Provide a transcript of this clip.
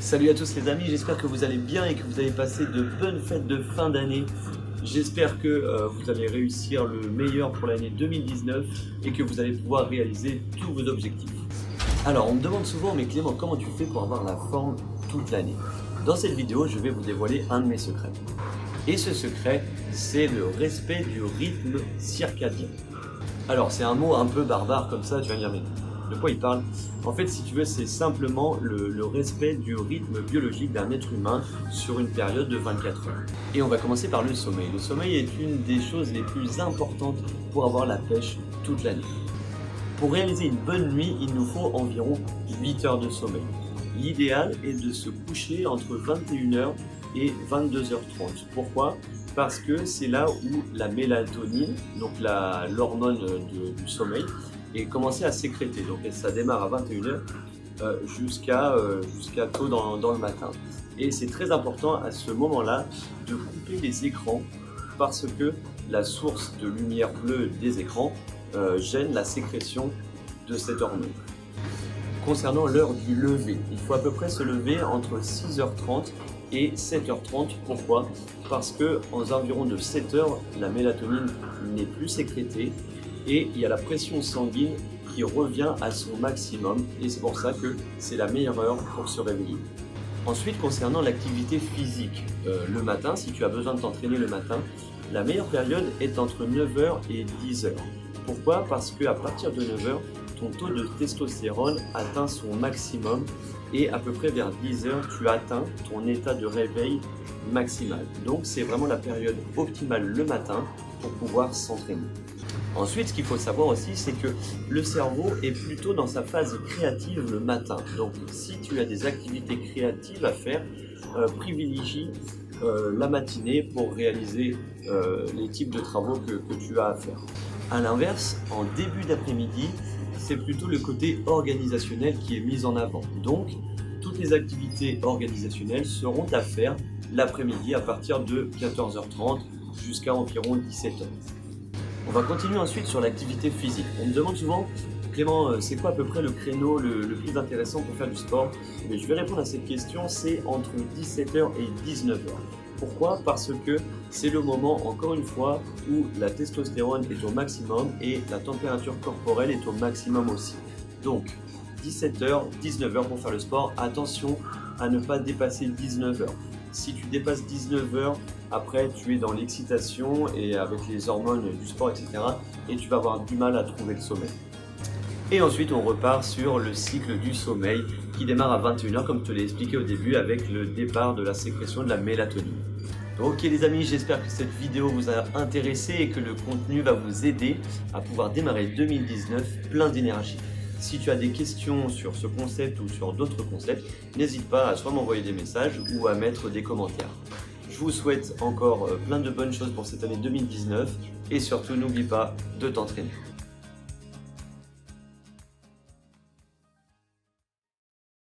Salut à tous les amis, j'espère que vous allez bien et que vous avez passé de bonnes fêtes de fin d'année. J'espère que vous allez réussir le meilleur pour l'année 2019 et que vous allez pouvoir réaliser tous vos objectifs. Alors on me demande souvent, mais Clément, comment tu fais pour avoir la forme toute l'année? Dans cette vidéo, je vais vous dévoiler un de mes secrets. Et ce secret, c'est le respect du rythme circadien. Alors c'est un mot un peu barbare comme ça, tu vas me dire, mais de quoi il parle? En fait, si tu veux, c'est simplement le respect du rythme biologique d'un être humain sur une période de 24 heures. Et on va commencer par le sommeil. Le sommeil est une des choses les plus importantes pour avoir la pêche toute l'année. Pour réaliser une bonne nuit, il nous faut environ 8 heures de sommeil. L'idéal est de se coucher entre 21h et 22h30. Pourquoi? Parce que c'est là où la mélatonine, donc l'hormone du sommeil, est commencée à sécréter. Donc ça démarre à 21h jusqu'à tôt dans le matin. Et c'est très important à ce moment-là de couper les écrans parce que la source de lumière bleue des écrans gêne la sécrétion de cette hormone. Concernant l'heure du lever, il faut à peu près se lever entre 6h30 et 7h30. Pourquoi? Parce qu'aux environs de 7h, la mélatonine n'est plus sécrétée et il y a la pression sanguine qui revient à son maximum et c'est pour ça que c'est la meilleure heure pour se réveiller. Ensuite, concernant l'activité physique, le matin, si tu as besoin de t'entraîner le matin, la meilleure période est entre 9h et 10h. Pourquoi? Parce qu'à partir de 9h, ton taux de testostérone atteint son maximum et à peu près vers 10h, tu atteins ton état de réveil maximal. Donc c'est vraiment la période optimale le matin pour pouvoir s'entraîner. Ensuite, ce qu'il faut savoir aussi, c'est que le cerveau est plutôt dans sa phase créative le matin. Donc si tu as des activités créatives à faire, privilégie la matinée pour réaliser les types de travaux que tu as à faire. A l'inverse, en début d'après-midi, c'est plutôt le côté organisationnel qui est mis en avant. Donc, toutes les activités organisationnelles seront à faire l'après-midi à partir de 14h30 jusqu'à environ 17h. On va continuer ensuite sur l'activité physique. On me demande souvent, Clément, c'est quoi à peu près le créneau le plus intéressant pour faire du sport? Mais je vais répondre à cette question, c'est entre 17h et 19h. Pourquoi? Parce que c'est le moment, encore une fois, où la testostérone est au maximum et la température corporelle est au maximum aussi. Donc, 17h, 19h pour faire le sport. Attention à ne pas dépasser 19h. Si tu dépasses 19h, après tu es dans l'excitation et avec les hormones du sport, etc. et tu vas avoir du mal à trouver le sommeil. Et ensuite, on repart sur le cycle du sommeil qui démarre à 21h, comme je te l'ai expliqué au début, avec le départ de la sécrétion de la mélatonine. Ok les amis, j'espère que cette vidéo vous a intéressé et que le contenu va vous aider à pouvoir démarrer 2019 plein d'énergie. Si tu as des questions sur ce concept ou sur d'autres concepts, n'hésite pas à soit m'envoyer des messages ou à mettre des commentaires. Je vous souhaite encore plein de bonnes choses pour cette année 2019 et surtout n'oublie pas de t'entraîner.